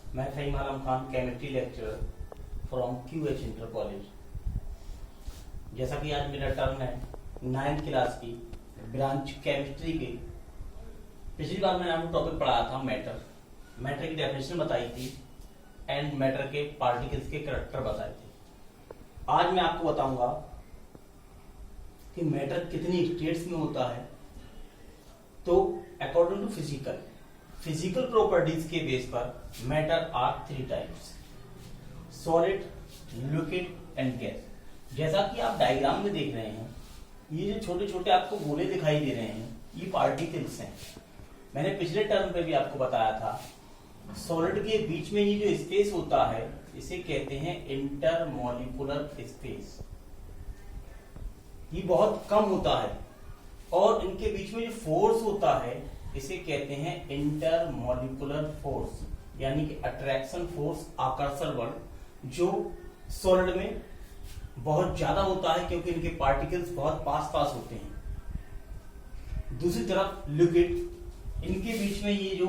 मैं Faheem Alam Khan, chemistry lecturer from QH inter college. जैसा कि आज मेरा टर्न है 9th क्लास की ब्रांच केमिस्ट्री की। पिछली बार मैंने आपको टॉपिक पढ़ाया था मैटर की डेफिनेशन बताई थी एंड मैटर के पार्टिकल्स के कैरेक्टर बताए थे। आज मैं आपको बताऊंगा कि मैटर कितनी स्टेट्स में होता है। तो अकॉर्डिंग टू फिजिकल प्रॉपर्टीज के बेस पर matter are 3 types: solid, liquid and gas. जैसा कि आप डायग्राम में देख रहे हैं, ये जो छोटे छोटे आपको गोले दिखाई दे रहे हैं, ये पार्टिकल्स हैं। मैंने पिछले टर्म पे भी आपको बताया था, सॉलिड के बीच में ये जो स्पेस होता है इसे कहते हैं इंटरमॉलिक्यूलर स्पेस। ये बहुत कम होता है और इनके बीच में जो फोर्स होता है इसे कहते हैं इंटरमॉलिक्यूलर फोर्स, यानी कि अट्रैक्शन फोर्स, आकर्षण बल, जो सॉलिड में बहुत ज्यादा होता है क्योंकि इनके पार्टिकल्स बहुत पास पास होते हैं। दूसरी तरफ लिक्विड, इनके बीच में ये जो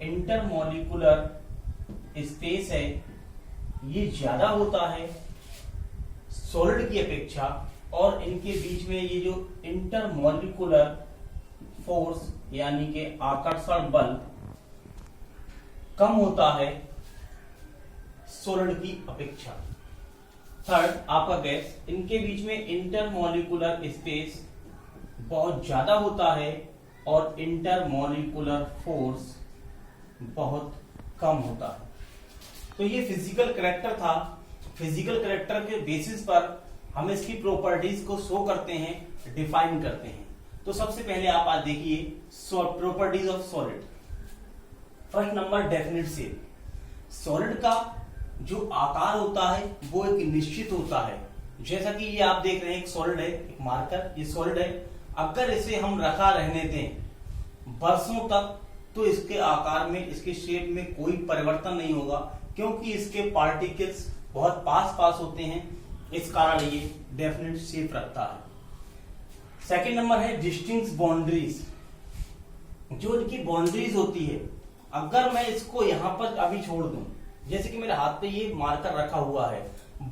इंटरमॉलिक्यूलर स्पेस है ये ज्यादा होता है सॉलिड की अपेक्षा, और इनके बीच में ये जो इंटरमॉलिक्यूलर फोर्स यानी कि आकर्षण बल कम होता है सॉलिड की अपेक्षा। थर्ड आपका गैस, इनके बीच में इंटरमॉलिक्यूलर स्पेस बहुत ज्यादा होता है और इंटरमॉलिक्यूलर फोर्स बहुत कम होता है। तो ये फिजिकल कैरेक्टर था। फिजिकल कैरेक्टर के बेसिस पर हम इसकी प्रॉपर्टीज को शो करते हैं, डिफाइन करते हैं। तो सबसे पहले आप आज देखिए properties of solid. First number, definite shape. Solid का जो आकार होता है वो एक निश्चित होता है। जैसा कि ये आप देख रहे हैं, एक सॉलिड है, एक मार्कर, ये सॉलिड है। अगर इसे हम रखा रहने दें बरसों तक तो इसके आकार में, इसके शेप में कोई परिवर्तन नहीं होगा, क्योंकि इसके पार्टिकल्स बहुत पास पास होते हैं। इस कारण ये डेफिनेट शेप रखता है। सेकंड नंबर है डिस्टिंक्ट बाउंड्रीज। जो इनकी बाउंड्रीज होती है, अगर मैं इसको यहां पर अभी छोड़ दूं, जैसे कि मेरे हाथ पे ये मार्कर रखा हुआ है,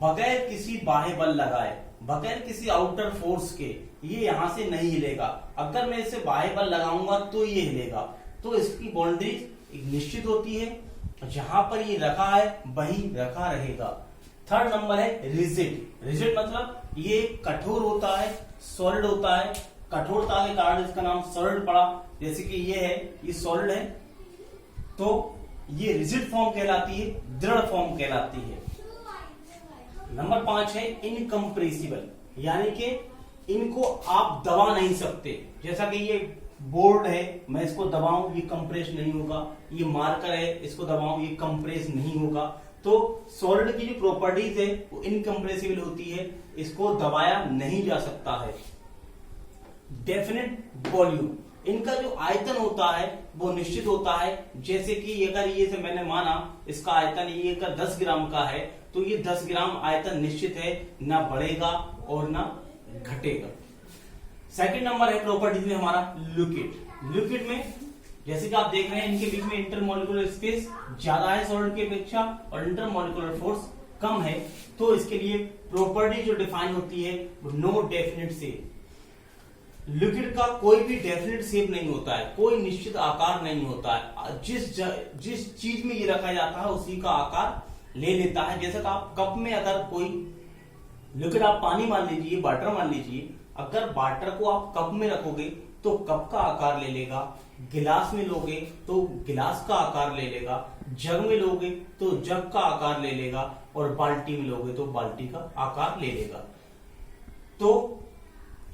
बगैर किसी बाह्य बल लगाए, बगैर किसी आउटर फोर्स के ये यहां से नहीं हिलेगा। अगर मैं इसे बाह्य बल लगाऊंगा तो ये हिलेगा। तो इसकी बाउंड्रीज एक निश्चित होती है, जहां पर ये रखा है वहीं रखा रहेगा। थर्ड नंबर है रिजिड। रिजिड मतलब ये कठोर होता है, सॉलिड होता है। कठोरता के कारण इसका नाम सॉलिड पड़ा। जैसे कि ये है, ये सॉलिड है तो ये रिजिड फॉर्म कहलाती है, दृढ़ फॉर्म कहलाती है। नंबर 5 है इनकम्प्रेसिबल, यानी कि इनको आप दबा नहीं सकते। जैसा कि ये बोर्ड है, मैं इसको दबाऊं ये कंप्रेस नहीं होगा। ये मार्कर है, इसको दबाऊं ये कंप्रेस नहीं होगा। तो सॉलिड की जो प्रॉपर्टीज है वो इनकम्प्रेसिबल होती है, इसको दबाया नहीं जा सकता है। डेफिनेट वॉल्यूम, इनका जो आयतन होता है वो निश्चित होता है। जैसे कि अगर ये से मैंने माना इसका आयतन ये अगर 10 ग्राम का है तो ये 10 ग्राम आयतन निश्चित है, ना बढ़ेगा और ना घटेगा। सेकंड नंबर है प्रॉपर्टीज में हमारा लिक्विड। लिक्विड में जैसे कि आप देख रहे हैं, इनके बीच में इंटरमॉलिक्यूलर स्पेस ज्यादा है सॉलिड की अपेक्षा और इंटरमॉलिक्यूलर फोर्स कम है। तो इसके लिए प्रॉपर्टी जो डिफाइन होती है वो नो डेफिनेट शेप। लिक्विड का कोई भी डेफिनेट शेप नहीं होता है, कोई निश्चित आकार नहीं होता है। जिस चीज में ये रखा जाता है उसी का आकार ले लेता है। जैसे कि आप कप में अगर कोई लिक्विड, आप पानी मान लीजिए, वाटर मान लीजिए, अगर वाटर को आप कप में रखोगे तो कप का आकार ले लेगा, गिलास में लोगे तो गिलास का आकार ले लेगा, जग में लोगे तो जग का आकार ले लेगा, और बाल्टी में लोगे तो बाल्टी का आकार ले लेगा। तो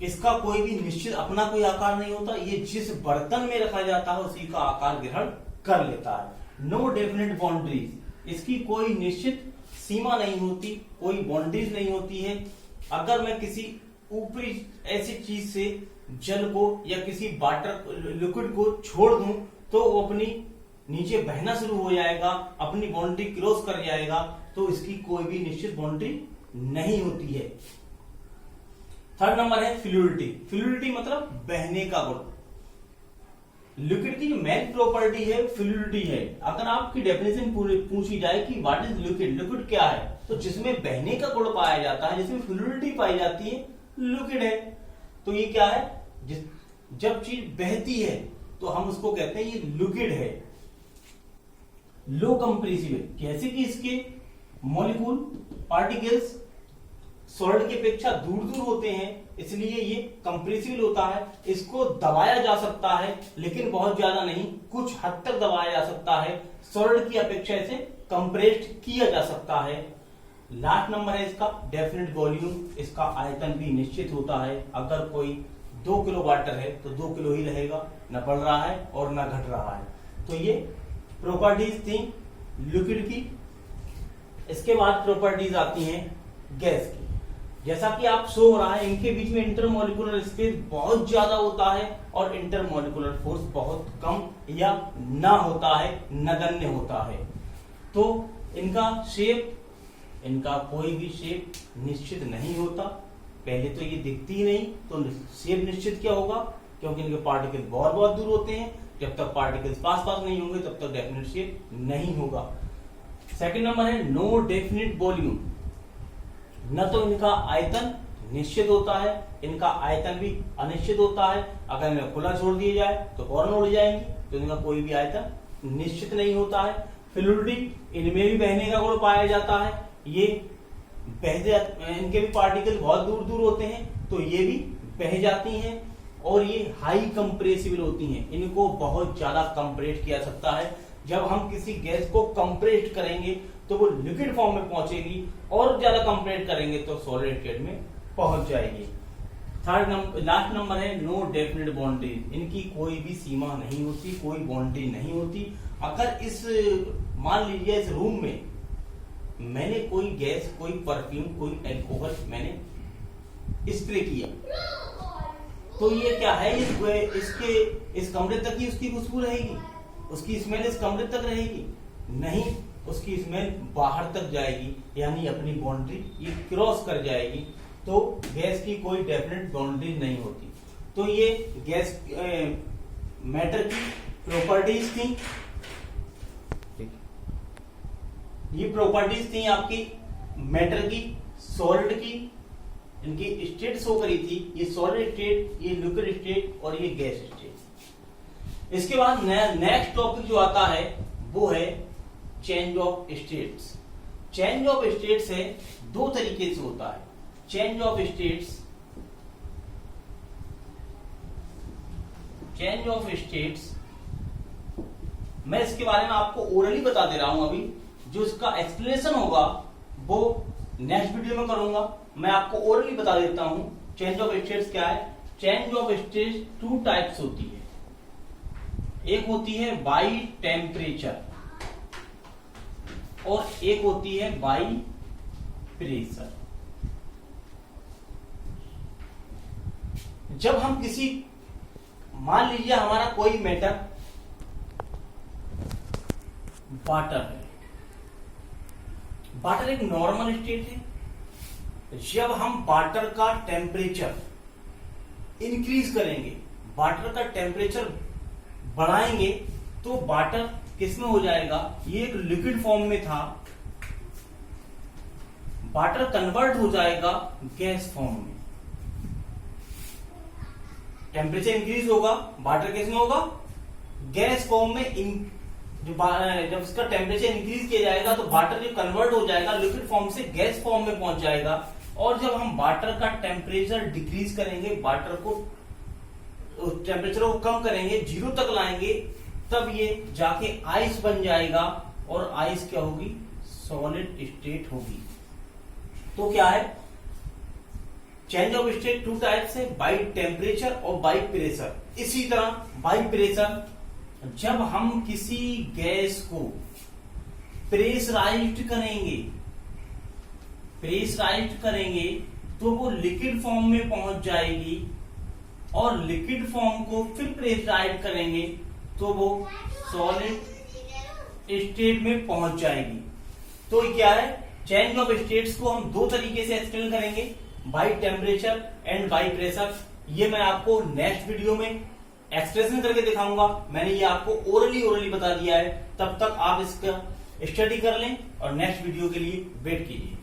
इसका कोई भी निश्चित अपना कोई आकार नहीं होता, ये जिस बर्तन में रखा जाता है उसी का आकार ग्रहण कर लेता है। नो डेफिनेट बाउंड्रीज, इसकी कोई निश्चित सीमा नहीं होती, कोई बाउंड्रीज नहीं होती है। अगर मैं किसी ऊपरी ऐसी चीज से जल को या किसी वाटर लिक्विड को छोड़ दूं तो वो अपनी नीचे बहना शुरू हो जाएगा, अपनी बाउंड्री क्रॉस कर जाएगा। तो इसकी कोई भी निश्चित बाउंड्री नहीं होती है। थर्ड नंबर है फ्लूइडिटी। फ्लूइडिटी मतलब बहने का गुण। लिक्विड की जो मेन प्रॉपर्टी है फ्लूइडिटी है। अगर आपकी डेफिनेशन पूछी जाए कि व्हाट इज लिक्विड, लिक्विड क्या है, तो जिसमें बहने का गुण पाया जाता है, जिसमें फ्लूइडिटी पाई जाती है, लिक्विड है। तो ये क्या है, जब चीज बहती है तो हम उसको कहते हैं ये लिक्विड है। लो कंप्रेसिबल, कैसे कि इसके मॉलिक्यूल पार्टिकल्स सॉलिड की अपेक्षा दूर दूर होते हैं, इसलिए ये कंप्रेसिबल होता है। इसको दबाया जा सकता है लेकिन बहुत ज्यादा नहीं, कुछ हद तक दबाया जा सकता है। सॉलिड की अपेक्षा इसे कंप्रेस्ड किया जा सकता है। लास्ट नंबर है इसका डेफिनेट वॉल्यूम, इसका आयतन भी निश्चित होता है। अगर कोई 2 किलो वाटर है तो 2 किलो ही रहेगा, न बढ़ रहा है और न घट रहा है। तो ये प्रॉपर्टीज थी लिक्विड की। इसके बाद प्रॉपर्टीज आती हैं गैस की। जैसा कि आप शो हो रहा है, इनके बीच में इंटरमॉलिक्यूलर स्पेस बहुत ज्यादा होता है और इंटरमॉलिक्यूलर फोर्स बहुत कम या ना होता है, नगण्य होता है। तो इनका शेप, इनका कोई भी शेप निश्चित नहीं होता। पहले तो ये दिखती ही नहीं, तो शेप निश्चित क्या होगा, क्योंकि इनके पार्टिकल बहुत बहुत दूर होते हैं। जब तक पार्टिकल्स पास पास नहीं होंगे तब तक डेफिनेट शेप नहीं होगा। सेकंड नंबर है नो डेफिनेट वॉल्यूम। न तो इनका आयतन निश्चित होता है, इनका आयतन भी अनिश्चित होता है। अगर इन्हें खुला छोड़ दिया जाए तो फौरन उड़ जाएंगी, तो इनका कोई भी आयतन निश्चित नहीं होता है। फ्लूइडिटी, इनमें भी बहने का गुण पाया जाता है। ये बहते, इनके भी पार्टिकल बहुत दूर दूर होते हैं तो ये भी बह जाती हैं। और ये हाई कंप्रेसिबल होती हैं, इनको बहुत ज्यादा कंप्रेस किया सकता है। जब हम किसी गैस को कंप्रेस करेंगे तो वो लिक्विड फॉर्म में पहुंचेगी, और ज्यादा कंप्रेस करेंगे तो सॉलिड स्टेट में पहुंच जाएगी। थर्ड नंबर, लास्ट नंबर है नो डेफिनेट बाउंड्री। इनकी कोई भी सीमा नहीं होती, कोई बाउंड्री नहीं होती। अगर इस, मान लीजिए इस रूम में मैंने कोई गैस, कोई परफ्यूम, कोई एल्कोहल मैंने स्प्रे किया, तो ये क्या है, इसके इस कमरे तक ही उसकी खुशबू रहेगी, उसकी स्मेल इस कमरे तक रहेगी? नहीं, उसकी स्मेल बाहर तक जाएगी, यानी अपनी बाउंड्री ये क्रॉस कर जाएगी। तो गैस की कोई डेफिनेट बाउंड्री नहीं होती। तो ये गैस मैटर की प्रॉपर्टीज थी। ये प्रॉपर्टीज थी आपकी मैटर की, सॉलिड की। इनकी स्टेट शो करी थी, ये सॉलिड स्टेट, ये लिक्विड स्टेट और ये गैस स्टेट। इसके बाद नेक्स्ट टॉपिक जो आता है वो है change of states. Change of states है, दो तरीके से होता है change of states. Change of states मैं इसके बारे में आपको ओरली बता दे रहा हूं। अभी जो इसका एक्सप्लेनेशन होगा वो नेक्स्ट वीडियो में करूंगा। मैं आपको ओरली बता देता हूं चेंज ऑफ स्टेट्स क्या है। चेंज ऑफ स्टेट्स 2 टाइप्स होती है। एक होती है बाई टेम्परेचर और एक होती है बाई प्रेशर। जब हम किसी, मान लीजिए हमारा कोई मैटर वाटर है, वाटर एक नॉर्मल स्टेट है। जब हम वाटर का टेम्परेचर इंक्रीज करेंगे, वाटर का टेम्परेचर बढ़ाएंगे, तो वाटर किसमें हो जाएगा, ये एक लिक्विड फॉर्म में था, वाटर कन्वर्ट हो जाएगा गैस फॉर्म में। टेम्परेचर इंक्रीज होगा, वाटर किसमें होगा, गैस फॉर्म में। जब इसका टेम्परेचर इंक्रीज किया जाएगा तो वाटर जो कन्वर्ट हो जाएगा लिक्विड फॉर्म से गैस फॉर्म में पहुंच जाएगा। और जब हम वाटर का टेम्परेचर डिक्रीज करेंगे, वाटर को टेम्परेचर को कम करेंगे, 0 तक लाएंगे, तब ये जाके आइस बन जाएगा और आइस क्या होगी, सॉलिड स्टेट होगी। तो क्या है, चेंज ऑफ स्टेट 2 टाइप्स है, बाई टेम्परेचर और बाई प्रेशर। इसी तरह बाई प्रेशर, जब हम किसी गैस को प्रेशराइज्ड करेंगे तो वो लिक्विड फॉर्म में पहुंच जाएगी, और लिक्विड फॉर्म को फिर प्रेशराइज करेंगे तो वो सॉलिड स्टेट में पहुंच जाएगी। तो क्या है, चेंज ऑफ स्टेट्स को हम 2 तरीके से एक्सप्लेन करेंगे, by temperature and by pressure. ये मैं आपको नेक्स्ट वीडियो में एक्सप्रेशन करके दिखाऊंगा। मैंने ये आपको ओरली बता दिया है। तब तक आप इसका स्टडी कर लें और नेक्स्ट वीडियो के लिए वेट कीजिए।